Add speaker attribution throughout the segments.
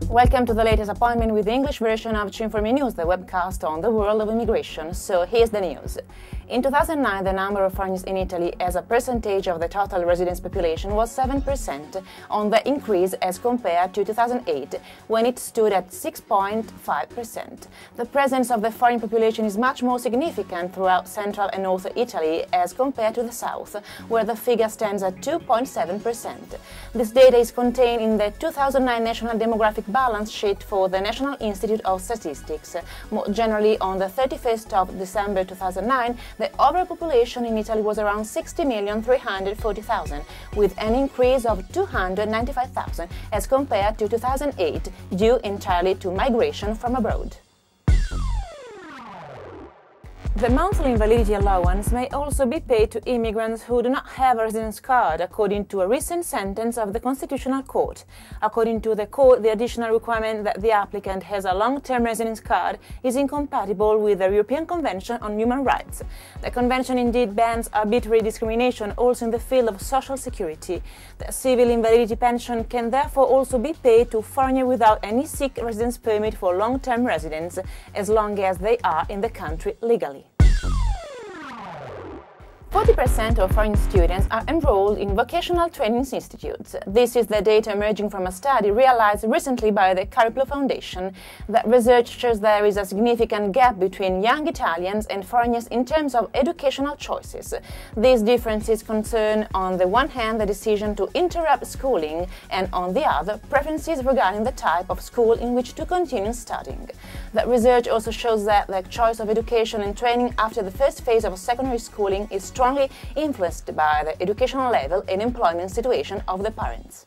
Speaker 1: Welcome to the latest appointment with the English version of Cinformi News, the webcast on the world of immigration. So here's the news. In 2009, the number of foreigners in Italy as a percentage of the total residence population was 7%, on the increase as compared to 2008, when it stood at 6.5%. The presence of the foreign population is much more significant throughout central and northern Italy as compared to the south, where the figure stands at 2.7%. This data is contained in the 2009 National Demographic Balance Sheet for the National Institute of Statistics. More generally, on the 31st of December 2009, the overall population in Italy was around 60,340,000, with an increase of 295,000 as compared to 2008, due entirely to migration from abroad. The monthly invalidity allowance may also be paid to immigrants who do not have a residence card, according to a recent sentence of the Constitutional Court. According to the court, the additional requirement that the applicant has a long-term residence card is incompatible with the European Convention on Human Rights. The Convention indeed bans arbitrary discrimination also in the field of social security. The civil invalidity pension can therefore also be paid to foreigners without any sick residence permit for long-term residence, as long as they are in the country legally. 40% of foreign students are enrolled in vocational training institutes. This is the data emerging from a study realized recently by the Cariplo Foundation. That research shows there is a significant gap between young Italians and foreigners in terms of educational choices. These differences concern, on the one hand, the decision to interrupt schooling, and on the other, preferences regarding the type of school in which to continue studying. The research also shows that the choice of education and training after the first phase of secondary schooling is strongly influenced by the educational level and employment situation of the parents.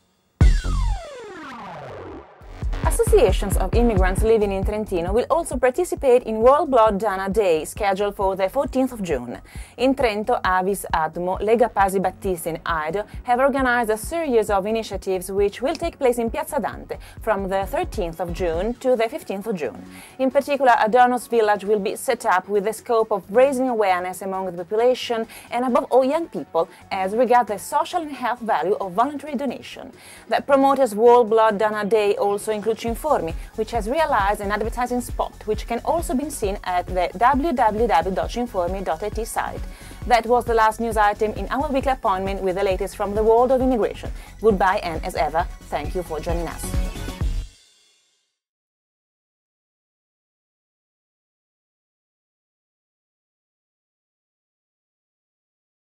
Speaker 1: Associations of immigrants living in Trentino will also participate in World Blood Donor Day, scheduled for the 14th of June. In Trento, Avis, Admo, Lega Pasi Battista and Aido have organized a series of initiatives which will take place in Piazza Dante from the 13th of June to the 15th of June. In particular, a donors village will be set up with the scope of raising awareness among the population and, above all, young people as regards the social and health value of voluntary donation. The promoters World Blood Donor Day also include Cinformi, which has realized an advertising spot, which can also be seen at the www.cinformi.it site. That was the last news item in our weekly appointment with the latest from the world of immigration. Goodbye, and as ever, thank you for joining us.